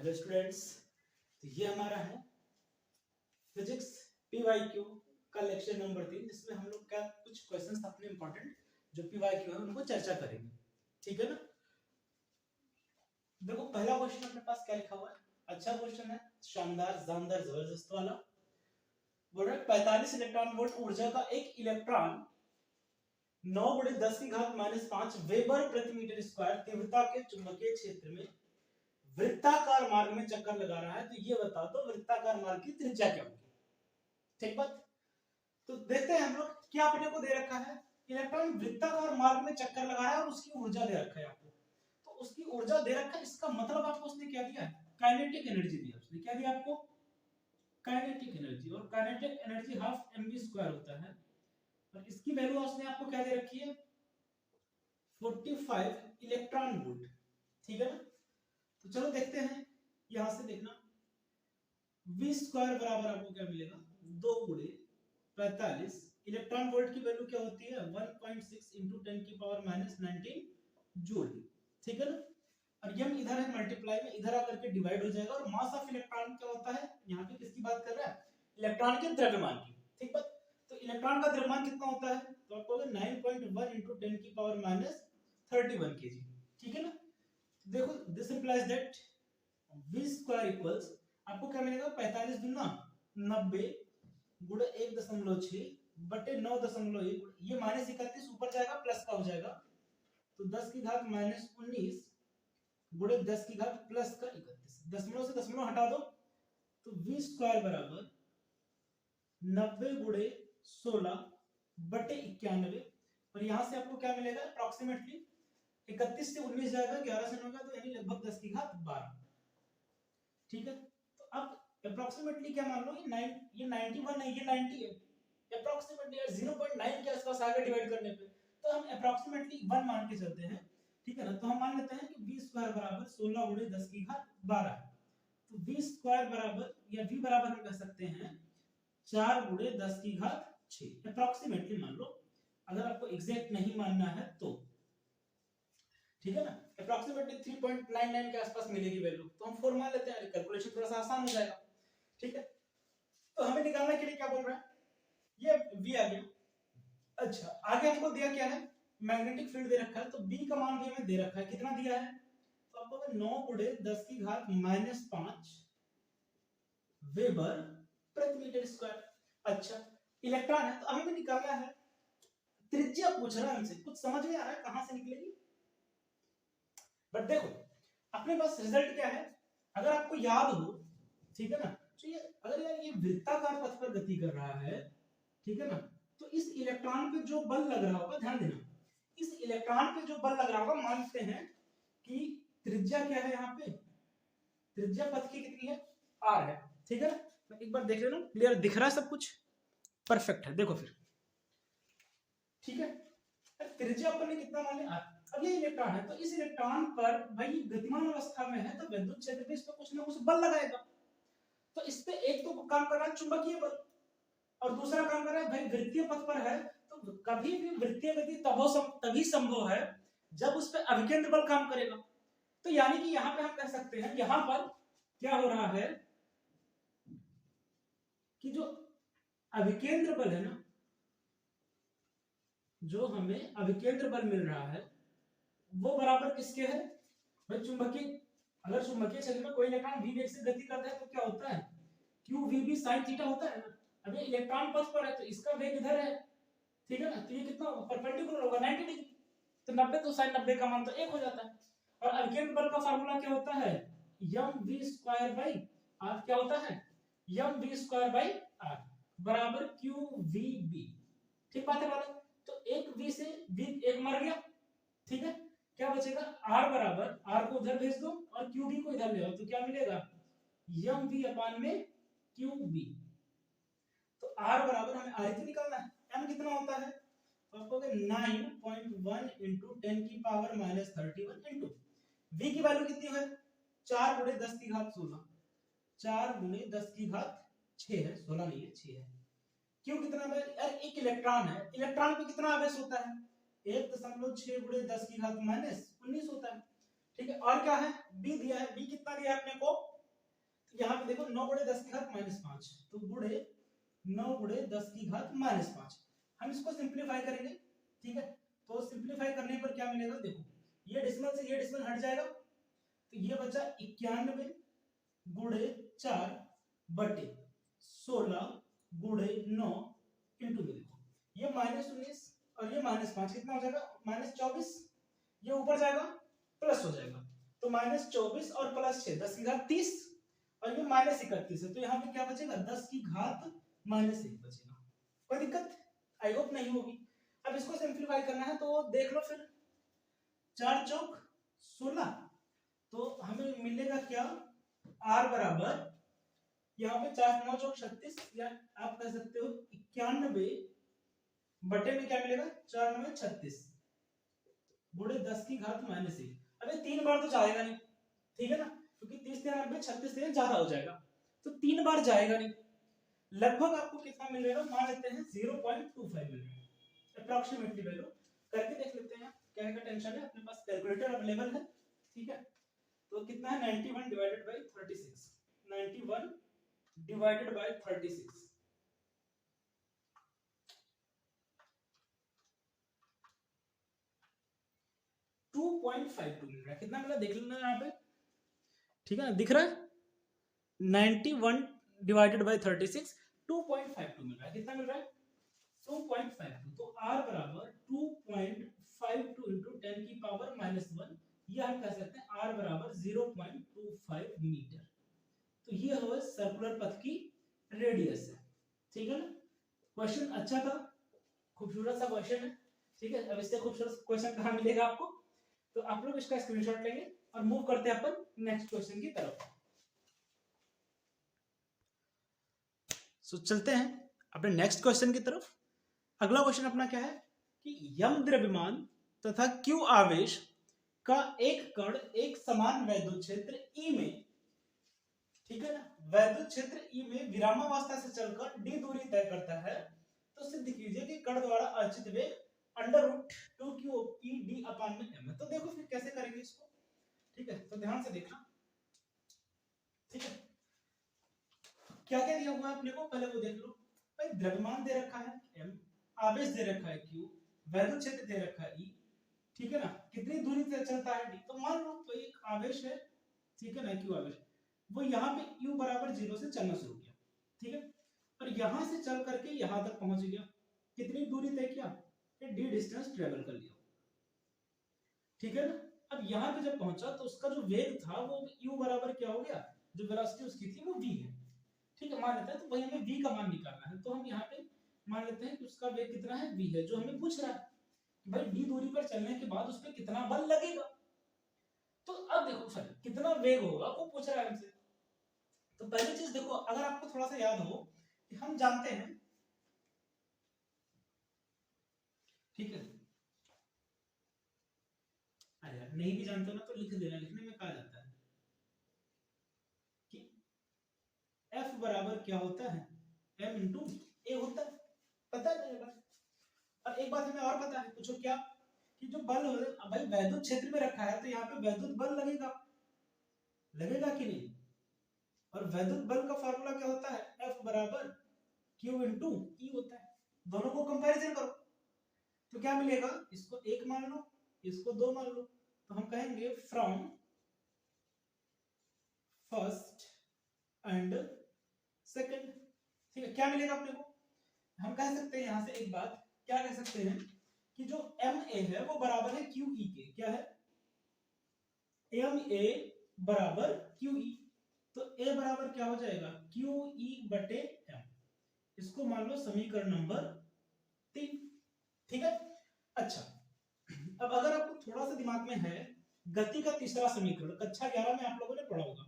Hello students, तो ये हमारा है फिजिक्स पीवाईक्यू का लेक्चर नंबर 3, जिसमें हम लोग क्या कुछ क्वेश्चंस अपने इंपॉर्टेंट जो पीवाईक्यू है उनको चर्चा करेंगे। ठीक है ना। देखो पहला क्वेश्चन अपने पास क्या लिखा हुआ है, अच्छा क्वेश्चन है, शानदार जानदार जबरदस्त वाला। बोल रहा है 45 इलेक्ट्रॉन वोल्ट ऊर्जा का एक इलेक्ट्रॉन 9×10⁻⁵ वेबर प्रति मीटर स्क्वायर तीव्रता के चुंबकीय क्षेत्र में वृत्ताकार मार्ग में चक्कर लगा रहा है। तो ये बता दो वृत्ताकार मार्ग की त्रिज्या क्या होगी। ठीक बात। तो देखते हैं हम लोग क्या अपने को दे रखा है, इलेक्ट्रॉन वृत्ताकार मार्ग में चक्कर लगा रहा है और उसकी ऊर्जा दे रखा है आपको। तो उसकी ऊर्जा दे रखा है, इसका मतलब आपको उसने क्या दिया है, काइनेटिक एनर्जी दिया। उसने क्या दिया आपको, काइनेटिक एनर्जी। और काइनेटिक एनर्जी हाफ mv² होता है और इसकी वैल्यू उसने आपको क्या दे रखी है, 45 इलेक्ट्रॉन वोल्ट। ठीक है ना। तो चलो देखते हैं, यहां से देखना v² बराबर आपको क्या मिलेगा, 2×45 इलेक्ट्रॉन वोल्ट की वैल्यू क्या होती है 1.6 × 10⁻⁻19 जूल। ठीक है ना। और यम इधर है मल्टीप्लाई में, इधर आकर के डिवाइड हो जाएगा। और मास ऑफ इलेक्ट्रॉन क्या होता है, यहाँ पे किसकी बात कर रहा है, इलेक्ट्रॉन के द्रव्यमान की। ठीक बात। तो इलेक्ट्रॉन का द्रव्यमान कितना होता है, तो आपको 9.1 × 10⁻31 kg। ठीक है ना। देखो this implies that v² equals आपको क्या मिलेगा, 45 दूना 90 गुणा 1.6 बटे 9.1, ये -31 ऊपर जाएगा प्लस का हो जाएगा, तो 10⁻−19 गुणे 10⁻+ का 31, दशमलव से दशमलव हटा दो, तो v² बराबर 90 गुणे 16 बटे 91। और यहां से आपको क्या मिलेगा, अप्रोक्सीमेटली 31 से 19 जाएगा, 11 से 9 का, तो यानी लगभग 10⁻12। ठीक है। तो अब अप्रोक्सीमेटली क्या मान लो, ये 91 है, ये 90 है, अप्रोक्सीमेटली 0.9 के आसपास आगे डिवाइड करने पे, तो हम अप्रोक्सीमेटली 1 मान के चलते हैं। ठीक है ना। तो हम मान लेते हैं कि v² बराबर 16 गुणे 10⁻12 है। तो v² बराबर या v बराबर हम कह सकते हैं 4 गुणे 10⁻6 अप्रोक्सीमेटली मान लो, अगर आपको एग्जैक्ट नहीं मानना है तो। ठीक है ना। अप्रोक्सीमेटली 3.99 के आसपास मिलेगी वैल्यू, तो हम 4 मान लेते हैं, कैलकुलेशन थोड़ा सा आसान हो जाएगा। ठीक है। तो हमें निकालने के लिए क्या बोल रहा है, ये v आ गया। अच्छा आगे हमको दिया क्या है, मैग्नेटिक फील्ड दे रखा है, तो b का मान भी हमें दे रखा है, कितना दिया है, तो आपको 9×10⁻⁵ वेबर प्रति मीटर स्क्वायर। अच्छा इलेक्ट्रॉन है, तो हमें निकालना है त्रिज्या, पूछ रहा है हमसे, कुछ समझ में आ रहा है कहां से निकलेगी। बट देखो अपने पास रिजल्ट क्या है, अगर आपको याद हो, ठीक है ना, तो ये अगर यार ये वृत्ताकार पथ पर गति कर रहा है, ठीक है ना, तो इस इलेक्ट्रॉन पे जो बल लग रहा होगा, ध्यान देना, इस इलेक्ट्रॉन पे जो बल लग रहा होगा, मानते हैं कि त्रिज्या क्या है, यहाँ पे त्रिज्या पथ की कितनी है, r है। ठीक है ना। एक बार देख लेना, क्लियर दिख रहा है सब कुछ, परफेक्ट है। देखो फिर, ठीक है, त्रिज्या अपन ने कितना मान लिया, अब ये इलेक्ट्रॉन है, तो इस इलेक्ट्रॉन पर भाई गतिमान अवस्था में है, तो विद्युत क्षेत्र पे इस पर कुछ ना कुछ बल लगाएगा। तो इस पे एक तो काम कर रहा है चुंबकीय बल, और दूसरा काम कर रहा है भाई वृत्तीय पथ पर है, तो कभी भी वृत्तीय गति तभी संभव है जब उस पर अभिकेंद्र बल काम करेगा। तो यानी कि यहां पे हम कह सकते हैं, यहां पर क्या हो रहा है कि जो अभिकेंद्र बल है ना, जो हमें अभिकेंद्र बल मिल रहा है वो बराबर किसके है भाई, चुंबकीय। अगर चुंबकीय क्षेत्र में कोई इलेक्ट्रॉन v वेग से गति करता है तो क्या होता है, q v b sin theta होता है ना। अब ये इलेक्ट्रॉन पथ पर है तो इसका वेग इधर है, ठीक है ना, तो ये कितना परपेंडिकुलर होगा 90 डिग्री, तो 90 तो sin 90 का मान तो 1 हो जाता है। और अभिकेंद्र बल का फार्मूला क्या होता है, mv²/r, क्या होता है mv²/r बराबर qvb। ठीक बात है वाले। तो एक v से v एक मर गया, ठीक है, क्या बचेगा r बराबर, r को उधर भेज दो और qb को इधर ले आओ, तो क्या मिलेगा mv/qb। तो r बराबर हमें r ही निकालना है, m कितना होता है, तो आपको 9.1 × 10⁻31 इंटू v की वैल्यू कितनी है 4 × 10⁻16, 4 × 10⁻6 है, 16 नहीं है 6 है। क्यों कितना है यार, एक इलेक्ट्रॉन है, इलेक्ट्रॉन पे कितना आवेश होता है 1.6 × 10⁻19 होता है। ठीक है। और क्या है, बी दिया है, बी कितना दिया है अपने को यहाँ पे देखो 9 गुणे 10 की घात -5, तो गुणे 9 गुणे 10 की घात -5। हम इसको सिंप्लीफाई करेंगे, ठीक है। तो सिंप्लीफाई करने पर क्या मिलेगा, देखो ये डेसिमल से ये डेसिमल हट जाएगा, तो ये बचा 91 गुणे 4 बटे 16 गुणे 9 इंटू में देखो ये -19 और ये -5 कितना हो जाएगा, -24। ये ऊपर जाएगा प्लस हो जाएगा, तो -24 और +6 10 की घात 30 और ये -31 है, तो यहाँ पे क्या बचेगा 10 की घात -1 बचेगा। कोई दिक्कत आई होप नहीं होगी। अब इसको सिंप्लीफाई करना है तो देख लो फिर, 4 चौक 16, तो हमें मिलेगा क्या, r बराबर यहाँ पे 4 9 चौक 36, या आप कह सकते हो 91 बटे में क्या मिलेगा 4 9 36 गुणे 10 की घात -1। अबे 3 बार तो जाएगा नहीं, ठीक है ना, क्योंकि 30 93 36 से ज्यादा हो जाएगा, तो 3 बार जाएगा नहीं। लगभग आपको कितना मिलेगा, मान लेते हैं 0.25 मिलेगा अप्रॉक्सीमेटली वैल्यू, करके देख लेते हैं। क्या का टेंशन है, अपने पास कैलकुलेटर अवेलेबल है, ठीक है। तो कितना है 91 डिवाइडेड बाय 36, 91 डिवाइडेड बाय 36, 2.52 मिल रहा है। कितना मिला देख लेना यहाँ पे, ठीक है ना, दिख रहा है 91 डिवाइडेड बाय 36 2.52 मिल रहा है। कितना मिल रहा है 2.52, तो r बराबर 2.52 इंटू 10 की पावर -1, ये हम कह सकते हैं r बराबर 0.25 मीटर। तो ये हो सर्कुलर पथ की रेडियस है, ठीक है ना। क्वेश्चन अच्छा था, खूबसूरत सा क्वेश्चन है, ठीक है। अब इससे खूबसूरत क्वेश्चन कहाँ मिलेगा आपको, तो आप लोग इसका स्क्रीनशॉट लेंगे और मूव करते हैं अपन नेक्स्ट क्वेश्चन की तरफ। सो चलते हैं अपने नेक्स्ट क्वेश्चन की तरफ। अगला क्वेश्चन अपना क्या है कि यम द्रव्यमान तथा क्यू आवेश का एक कण एक समान वैद्युत क्षेत्र E में, ठीक है ना, वैद्युत क्षेत्र E में विरामावस्था से चलकर d दूरी तय करता है, तो सिद्ध कीजिए कि कण द्वारा अर्जित वेग √2qEd/m है। तो देखो फिर कैसे करेंगे इसको, ठीक है, तो ध्यान से देखना, ठीक है। क्या क्या दिया हुआ है अपने को, पहले वो देख लो भाई। द्रव्यमान दे रखा है m, आवेश दे रखा है q, वैद्युत क्षेत्र दे रखा है E, ठीक है ना, कितनी दूरी से चलता है d। तो मान लो तो एक आवेश है, ठीक है ना, q आवेश, वो यहाँ पे u बराबर 0 से चलना शुरू किया, ठीक है, और यहाँ से चल करके यहाँ तक पहुंच गया। कितनी दूरी तय किया, d डिस्टेंस ट्रेवल कर लिया, ठीक है ना। अब यहाँ पे जब पहुंचा तो उसका जो वेग था वो u बराबर क्या हो गया, जो वेलोसिटी उसकी थी वो v है, ठीक है, मान लेते हैं। तो वही हमें v का मान निकालना है, तो हम यहाँ पे मान लेते हैं कि उसका वेग कितना है, v है, जो हमें पूछ रहा है भाई d दूरी पर चलने के बाद उस पर कितना बल लगेगा। तो अब देखो सर कितना वेग होगा वो पूछ रहा है हमसे। तो पहली चीज देखो, अगर आपको थोड़ा सा याद हो कि हम जानते हैं, ठीक है, अरे नहीं भी जानते हो ना तो लिख देना, लिखने में कहा जाता है कि F बराबर क्या होता है, m इंटू ए होता है, पता नहीं है। और एक बात हमें और पता है, पूछो क्या, कि जो बल भाई वैद्युत क्षेत्र में रखा है तो यहाँ पे वैद्युत बल लगेगा, लगेगा कि नहीं। और वैद्युत बल का फार्मूला क्या होता है, F बराबर Q इंटू E होता है। दोनों को कंपैरिजन करो तो क्या मिलेगा, इसको 1 मान लो, इसको 2 मान लो, तो हम कहेंगे फ्रॉम फर्स्ट एंड सेकंड, ठीक है। क्या मिलेगा अपने को, हम कह सकते हैं यहाँ से एक बात, क्या कह सकते हैं कि जो MA है वो बराबर है QE के, क्या है MA बराबर QE, तो A बराबर क्या हो जाएगा QE बटे M, इसको मान लो समीकरण नंबर 3, ठीक है। अच्छा, अब अगर आपको थोड़ा सा दिमाग में है, गति का तीसरा समीकरण कक्षा 11 में आप लोगों ने पढ़ा होगा,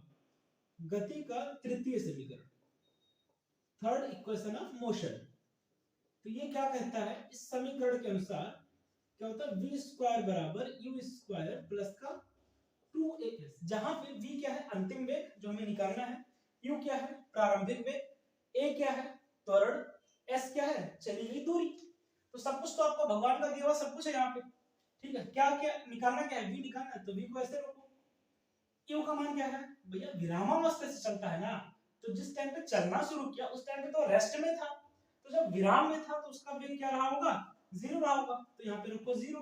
गति का तृतीय समीकरण, थर्ड इक्वेशन ऑफ मोशन, तो ये क्या कहता है, इस समीकरण के अनुसार क्या होता है, v स्क्वायर बराबर u स्क्वायर प्लस का 2as, जहां पे v क्या है अंतिम वेग जो हमें निकालना है, u क्या है प्रारंभिक वेग, a क्या है त्वरण, s क्या है चली गई दूरी। तो सब कुछ तो आपको भगवान का दिया हुआ सब कुछ है यहाँ पे, ठीक है। क्या क्या निकालना, क्या है v निकालना है, तो v को ऐसे रखो, क्यू का मान क्या है भैया, विरामावस्था से चलता है ना, तो जिस टाइम पे चलना शुरू किया उस टाइम पे तो रेस्ट में था, तो जब विराम में था तो उसका वेग क्या रहा होगा, 0 रहा होगा, तो यहाँ पे रखो 0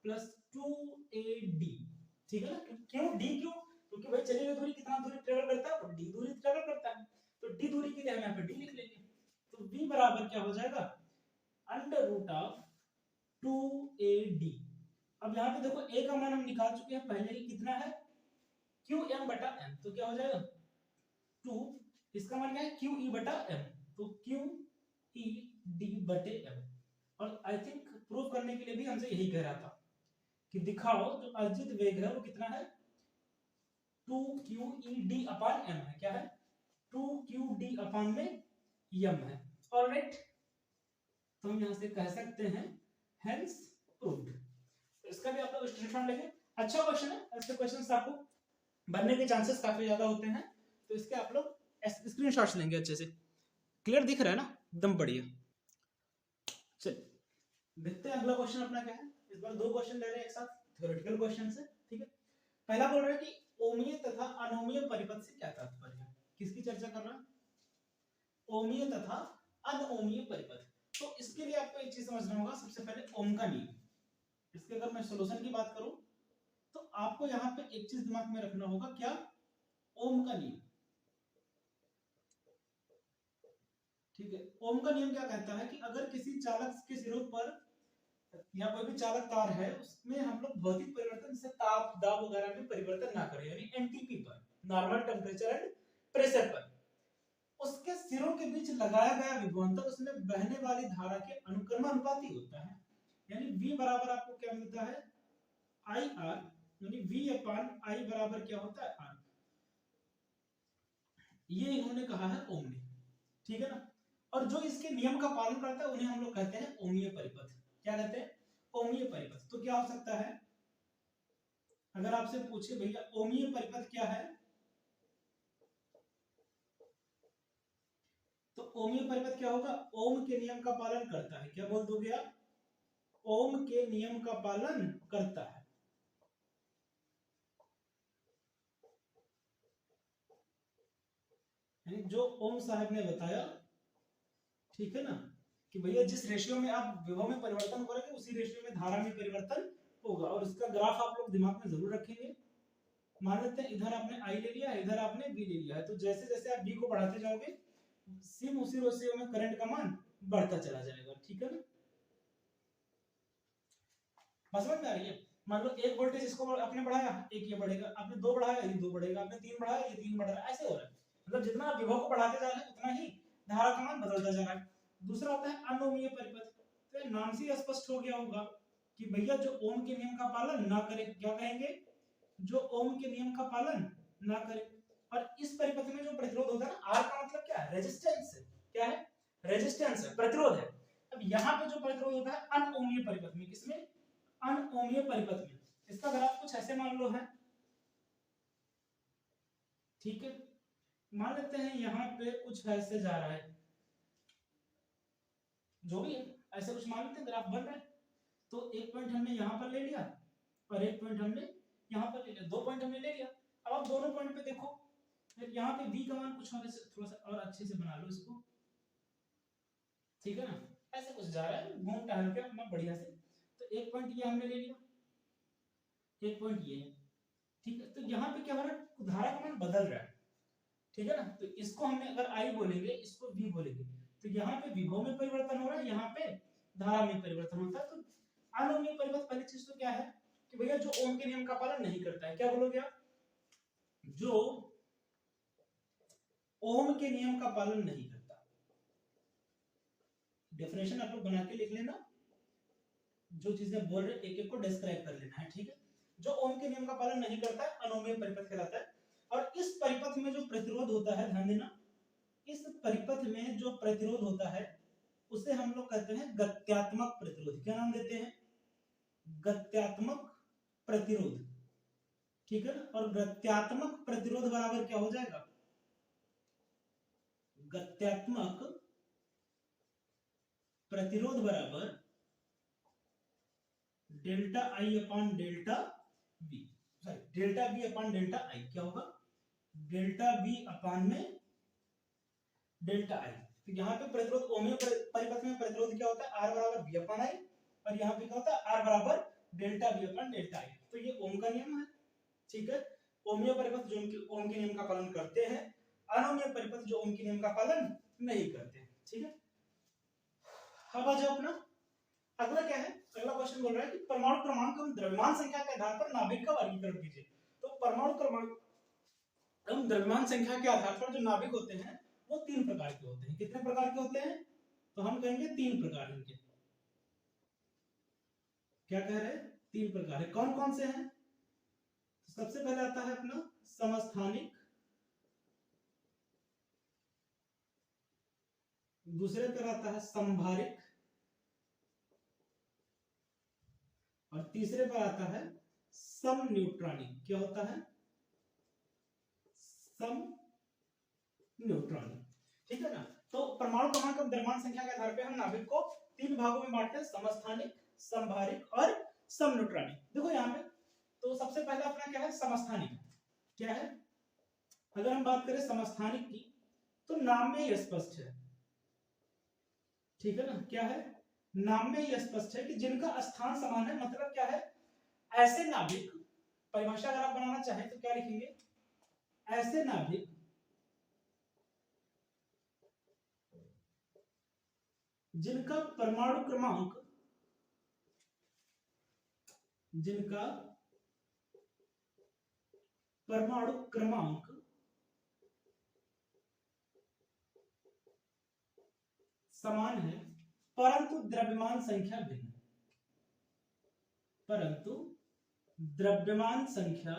प्लस 2AD, ठीक है ना। क्यों डी, क्यों, क्योंकि भाई चली हुई दूरी कितना दूरी ट्रेवल करता है, डी दूरी ट्रेवल करता है, तो डी दूरी के लिए हम यहाँ पे डी लिख लेंगे, तो v बराबर क्या हो जाएगा, अंडर रूट ऑफ 2AD। अब यहाँ पे देखो a का मान हम निकाल चुके हैं पहले ही, कितना है QM बटा M, तो क्या हो जाएगा 2, इसका मान क्या है QE बटा M, तो QED बटे M। और आई थिंक प्रूव करने के लिए भी हमसे यही कह रहा था कि दिखाओ जो अर्जित वेग है वो कितना है, 2QED अपान M है, क्या है 2QD अपान में M है, ऑलराइट। तो हम यहाँ से कह सकते हैं हेंस प्रूव्ड। इसका भी आप लोग स्क्रीनशॉट लेंगे, अच्छा क्वेश्चन है, ऐसे क्वेश्चंस आपको बनने के चांसेस काफी ज्यादा होते हैं, तो इसके आप लोग स्क्रीनशॉट्स लेंगे अच्छे से। क्लियर दिख रहा है ना, एकदम बढ़िया। चलिए देखते हैं अगला क्वेश्चन अपना क्या है। इस बार दो क्वेश्चन ले रहे हैं एक साथ, थ्योरेटिकल क्वेश्चन है, ठीक है। पहला बोल रहा है कि ओमीय तथा अनोमीय परिपथ से क्या तात्पर्य है, किसकी चर्चा कर रहा है, ओमीय तथा अनओमीय परिपथ। तो इसके लिए आपको एक चीज समझना होगा, सबसे पहले ओम का नियम। इसके अगर मैं सॉल्यूशन की बात करूं तो आपको यहाँ पे एक चीज दिमाग में रखना होगा, क्या, ओम का नियम, ठीक है। ओम का नियम क्या कहता है कि अगर किसी चालक के सिरों पर या कोई भी चालक तार है उसमें हम लोग भौतिक परिवर्तन जैसे ताप दाब वगैरह में परिवर्तन ना करें, यानी एनटीपी पर, नॉर्मल टेम्परेचर एंड प्रेशर पर, उसके सिरों के बीच लगाया गया विभवांतर उसमें बहने वाली धारा के अनुक्रमानुपाती होता है, यानी V बराबर आपको क्या मिलता है, आई आर, यानी V अपान आई बराबर क्या होता है, आर। ये इन्होंने कहा है ओम ने, ठीक है ना। और जो इसके नियम का पालन करता है उन्हें हम लोग कहते हैं ओमीय परिपथ। क्या कहते हैं, ओमीय परिपथ। तो क्या हो सकता है, अगर आपसे पूछे भैया ओमीय परिपथ क्या है, तो ओमीय परिपथ क्या होगा, ओम के नियम का पालन करता है, क्या बोल दोगे आप, ओम के नियम का पालन करता है। यानी जो ओम साहब ने बताया, ठीक है ना, कि भैया जिस रेशियो में आप विभव में परिवर्तन करोगे उसी रेशियो में धारा में परिवर्तन होगा। और इसका ग्राफ आप लोग दिमाग में जरूर रखेंगे। मान लेते हैं इधर आपने आई ले लिया, इधर आपने बी ले लिया है, तो जैसे जैसे आप बी को बढ़ाते जाओगे सेम उसी रेशियो में करंट का मान बढ़ता चला जाएगा, ठीक है ना। समझ में आ रही है, मान लो एक वोल्टेज इसको आपने बढ़ाया, एक ये बढ़ेगा, आपने दो बढ़ाया ये दो बढ़ेगा, आपने तीन बढ़ाया ये तीन बढ़ रहा है, ऐसे हो रहा है। मतलब जितना आप विभव को बढ़ाते जा रहे हैं उतना ही धारा का मान बदलता जा रहा है। दूसरा होता है अनोमीय परिपथ। तो नाम से स्पष्ट हो गया होगा कि भैया जो ओम के नियम का पालन ना करे, क्या कहेंगे, जो ओम के नियम का पालन ना करे। और इस परिपथ में जो प्रतिरोध होता है ना, आर का मतलब क्या है, रेजिस्टेंस है, क्या है, रेजिस्टेंस है, प्रतिरोध है। अब यहाँ पे जो प्रतिरोध होता है अनओमीय परिपथ में, किसमें, अनओमीय परिपथ में, इसका ग्राफ कुछ ऐसे मान लो है, ठीक है। मान लेते हैं यहाँ पे कुछ ऐसे जा रहा है, जो भी है ऐसे कुछ मान लेते हैं, ग्राफ बन रहा है। तो एक पॉइंट हमने यहाँ पर ले लिया और एक पॉइंट हमने यहाँ पर ले लिया, दो पॉइंट हमने ले लिया। अब आप दोनों पॉइंट पे देखो, फिर यहाँ पे v का मान कुछ और थोड़ा सा और अच्छे से बना लो इसको, ठीक है ना। ऐसे कुछ जा रहा है घूम टहल के अपना बढ़िया से। तो एक पॉइंट ये हमने ले लिया, एक पॉइंट ये है, ठीक है। तो यहाँ पे क्या हो रहा है, धारा का मान बदल रहा है, ठीक है ना। तो इसको हमने अगर I बोलेंगे, इसको V बोलेंगे, तो यहाँ पे विभव में परिवर्तन हो रहा है, यहाँ पे धारा में परिवर्तन होता है। तो अनोमीय परिपथ पहली चीज तो क्या है कि भैया जो ओम के नियम का पालन नहीं करता है, क्या बोलोगे आप, जो ओम के नियम का पालन नहीं करता। डेफिनेशन आप लोग बना के लिख लेना, जो चीजें बोल रहे एक एक को डिस्क्राइब कर लेना है, ठीक है। जो ओम के नियम का पालन नहीं करता है अनोमीय परिपथ कहलाता है। और इस परिपथ में जो प्रतिरोध होता है, ध्यान देना, इस परिपथ में जो प्रतिरोध होता है उसे हम लोग कहते हैं गत्यात्मक प्रतिरोध। क्या नाम देते हैं, गत्यात्मक प्रतिरोध, ठीक है ना। और गत्यात्मक प्रतिरोध बराबर क्या हो जाएगा, गत्यात्मक प्रतिरोध बराबर delta I upon delta V. Delta B upon delta I क्या होगा, डेल्टा बी अपॉन में डेल्टा आई। तो यहाँ पे प्रतिरोध ओमियो परिपथ में प्रतिरोध क्या होता है, आर बराबर बी अपॉन आई, और यहाँ पे क्या होता है आर बराबर delta B upon delta I. तो ये ओम का नियम है, ठीक है। ओमियो परिपथ जो ओम के नियम का पालन करते हैं, अनोमियो परिपथ जो ओम के नियम का पालन नहीं करते हैं, ठीक है। अब आ जाओ अपना अगला क्या है, अगला क्वेश्चन बोल रहा है कि परमाणु क्रमांक एवं द्रव्यमान संख्या के आधार पर नाभिक का वर्गीकरण कीजिए। तो परमाणु क्रमांक एवं द्रव्यमान संख्या के आधार पर जो नाभिक होते हैं वो 3 प्रकार के होते हैं। कितने प्रकार के होते हैं, तो हम कहेंगे 3 प्रकार इनके। क्या कह रहे हैं, 3 प्रकार है। कौन कौन से हैं, तो सबसे पहले आता है अपना समस्थानिक, दूसरे पर आता है संभारिक, और तीसरे पर आता है समन्यूट्रॉनिक। क्या होता है, समन्यूट्रॉनिक, ठीक है ना। तो परमाणु क्रमांक और द्रव्यमान संख्या के आधार पर हम नाभिक को 3 भागों में बांटते हैं, समस्थानिक, संभारिक और समन्यूट्रॉनिक। देखो यहाँ पे तो सबसे पहला अपना क्या है, समस्थानिक। क्या है, अगर हम बात करें समस्थानिक की तो नाम में ही स्पष्ट है, ठीक है ना। क्या है, नाम में ही स्पष्ट है कि जिनका स्थान समान है। मतलब क्या है, ऐसे नाभिक, परिभाषा अगर आप बनाना चाहें तो क्या लिखेंगे, ऐसे नाभिक जिनका परमाणु क्रमांक, जिनका परमाणु क्रमांक समान है परंतु द्रव्यमान संख्या भिन्न, परंतु द्रव्यमान संख्या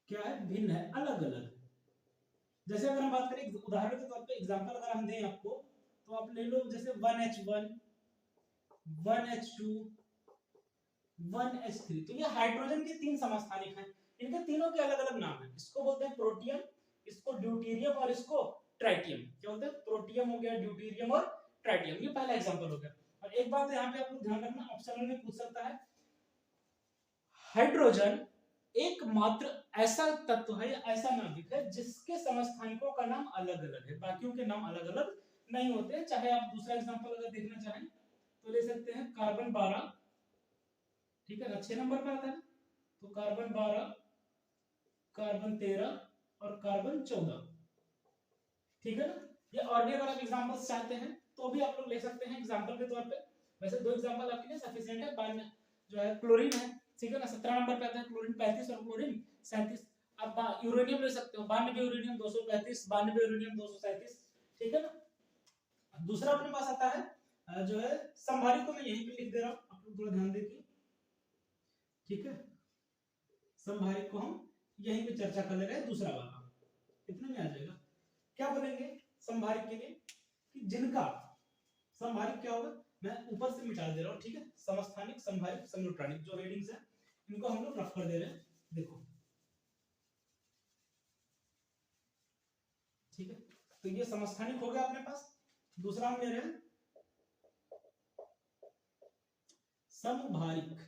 क्या है, भिन्न है, अलग अलग। जैसे अगर हम बात करें उदाहरण के तौर पे, एग्जांपल अगर हम दें आपको, तो आप ले लो जैसे 1H1, 1H2, 1H3। तो ये हाइड्रोजन के 3 समस्थानिक हैं। इनके तीनों के अलग अलग नाम हैं। इसको बोलते हैं प्रोटियम, इसको ड्यूटेरियम और इसको ट्राइटियम। क्या बोलते हैं, प्रोटियम हो गया, ड्यूटेरियम और ट्राइटियम। ये पहला एग्जांपल हो गया। और एक बात यहाँ पे आप लोग ध्यान रखना, ऑप्शनल में पूछ सकता है, हाइड्रोजन एकमात्र ऐसा तत्व है या ऐसा नाभिक है जिसके समस्थानिकों का नाम अलग अलग है, बाकियों के नाम अलग अलग नहीं होते हैं। चाहे आप दूसरा एग्जांपल अगर देखना चाहें तो ले सकते हैं कार्बन 12, ठीक है ना, 6 नंबर पर आता है। तो कार्बन 12, कार्बन 13 और कार्बन 14, ठीक है ना। ये और भी अगर आप एग्जांपल्स चाहते हैं तो भी आप लोग ले सकते हैं एग्जांपल के तौर पे। वैसे 2 एग्जांपल आपके लिए सफिशिएंट है। बाद में जो है क्लोरीन है, ठीक है ना, 17 नंबर पे आता है क्लोरीन 35 और क्लोरीन 37। आप यूरेनियम ले सकते हो, 92 यूरेनियम 235, 92 यूरेनियम 237, ठीक है ना। दूसरा अपने पास आता है जो है संभारिक को मैं यहीं पे लिख दे रहा हूं, आप लोग थोड़ा ध्यान देखिए, ठीक है। संभारिक को हम यहीं पे चर्चा कर ले रहे हैं, दूसरा वाला इतने में आ जाएगा। क्या बोलेंगे संभारिक के लिए, कि जिनका, संभारिक क्या होगा, मैं ऊपर से मिटा दे रहा हूं, ठीक है। समस्थानिक, संभारिक, समन्यूट्रॉनिक जो हेडिंग्स है इनको हम लोग रफ कर दे रहे हैं, देखो, ठीक है। तो ये समस्थानिक हो गया अपने पास। दूसरा हम ले रहे हैं समभारिक।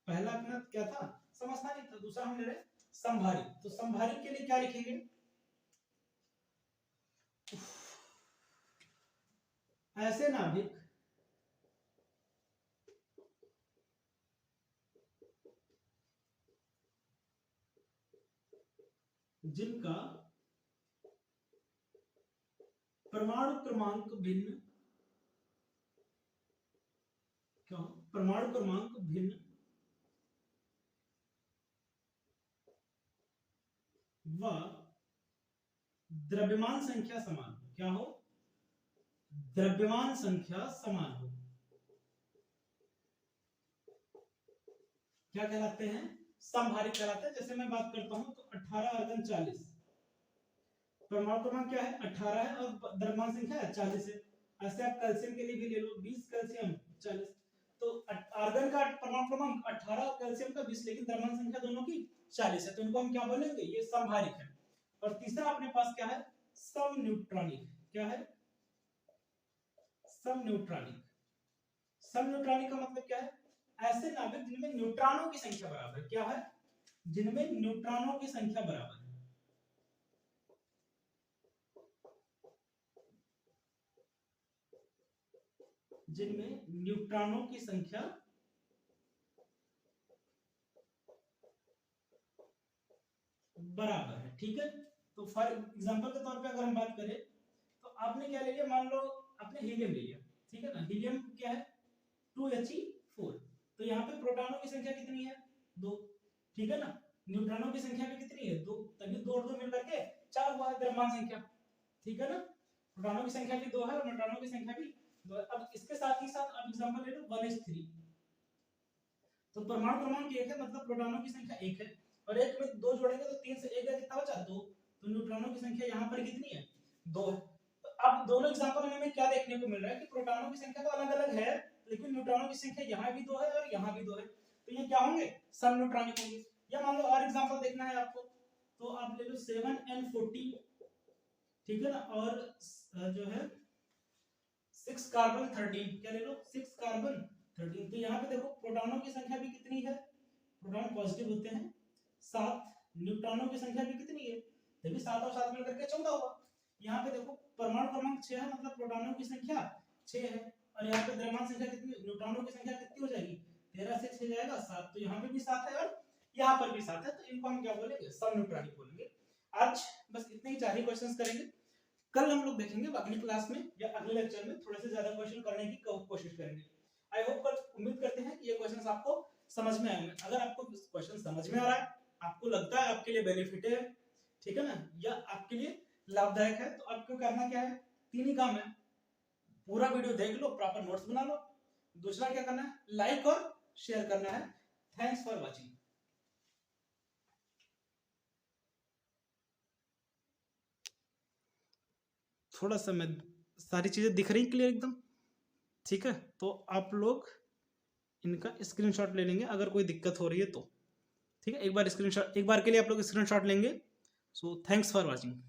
पहला अपना क्या था, समस्थानिक था, दूसरा हम ले रहे हैं संभारिक। तो संभारिक के लिए क्या लिखेंगे, ऐसे नाभिक जिनका परमाणु क्रमांक भिन्न, क्या, परमाणु क्रमांक भिन्न व द्रव्यमान संख्या समान हो। क्या हो, द्रव्यमान संख्या समान हो। क्या कहलाते हैं, संभारिक कहलाते हैं। जैसे मैं बात करता हूं तो 18 अर्गन 40, परमाणु क्रमांक क्या है 18 है और द्रव्यमान संख्या है 40 है। ऐसे आप कैल्शियम के लिए भी ले लो, 20 कैल्शियम 40। तो आर्गन का परमाणु क्रमांक 18 और कैल्शियम का 20, लेकिन द्रव्यमान संख्या दोनों की 40 है, तो इनको हम क्या बोलेंगे, ये संभारिक है। और तीसरा अपने पास क्या है, समन्यूट्रॉनिक। क्या है, समन्यूट्रॉनिक। सब न्यूट्रॉनिक का मतलब क्या है? ऐसे नाभिक जिनमें न्यूट्रॉनों की संख्या बराबर है। क्या है? जिनमें न्यूट्रॉनों की संख्या बराबर है। जिनमें न्यूट्रॉनों की संख्या बराबर है। ठीक है, तो फॉर एग्जांपल के तौर पे अगर हम बात करें तो आपने क्या ले लिया, मान लो आपने हीलियम ले लिया, ठीक है ना। हीलियम क्या है? 2He4। तो यहाँ पे प्रोटॉनों की संख्या कितनी है? 2। ठीक है ना। न्यूट्रॉनों की संख्या भी कितनी है? 2। तभी 2 और 2 मिलकर के 4 हुआ है द्रव्यमान संख्या। ठीक है ना। प्रोटॉनों की संख्या भी 2 है और न्यूट्रॉनों की संख्या भी 2 है। अब इसके साथ ही साथ अब एग्जांपल ले लो 1s3। तो परमाणु क्रमांक 1 है, मतलब प्रोटॉनों की संख्या 1 है, और 1 में 2 जोड़ेंगे तो 3 से 1 का कितना बचा? 2। तो न्यूट्रॉनों की संख्या यहाँ पर कितनी है? 2 है। तो अब दोनों एग्जांपल में हमें क्या देखने को मिल रहा है कि प्रोटॉनों की संख्या तो अलग-अलग है, लेकिन न्यूट्रॉनों की संख्या यहाँ भी 2 है और यहाँ भी 2 है। तो ये क्या होंगे? सम न्यूट्रॉनिक होंगे। या मान लो और एग्जांपल देखना है आपको, तो आप ले लो 7n14, ठीक है ना, और जो है 6 कार्बन 13। क्या ले लो? 6 कार्बन 13। तो यहाँ पे देखो प्रोटॉनों की संख्या भी कितनी है? प्रोटॉन पॉजिटिव होते हैं 7। न्यूट्रॉनों की संख्या भी कितनी है? देखिए 7 और 7 मिलकर के 14 हुआ। यहाँ पे देखो परमाणु क्रमांक 6 है, मतलब प्रोटॉनों की संख्या 6 है, और यहाँ पे द्रव्यमान संख्या कितनी? न्यूट्रॉनों की संख्या कितनी हो जाएगी? 13 से 6 जाएगा 7। तो यहाँ पे भी 7 है और यहाँ पर भी 7 है। तो इनको हम क्या बोलेंगे? सम न्यूट्रॉनिक बोलेंगे। आज बस इतने ही 4 ही क्वेश्चंस करेंगे। कल हम लोग देखेंगे अगली क्लास में या अगले लेक्चर में थोड़े से ज्यादा क्वेश्चन करने की कोशिश करेंगे। आई होप, कल उम्मीद करते हैं कि ये क्वेश्चंस आपको समझ में आएंगे। अगर आपको क्वेश्चन समझ में आ रहा है, आपको लगता है आपके लिए बेनिफिट है, ठीक है ना, या आपके लिए लाभदायक है, तो आपको करना क्या है? 3 ही काम है। पूरा वीडियो देख लो, प्रॉपर नोट्स बना लो। दूसरा क्या करना है? लाइक और शेयर करना है। Thanks for watching. थोड़ा सा मैं सारी चीजें दिख रही क्लियर एकदम? ठीक है, तो आप लोग इनका स्क्रीनशॉट ले लेंगे अगर कोई दिक्कत हो रही है तो। ठीक है, एक बार के लिए आप लोग स्क्रीनशॉट लेंगे। So thanks for watching.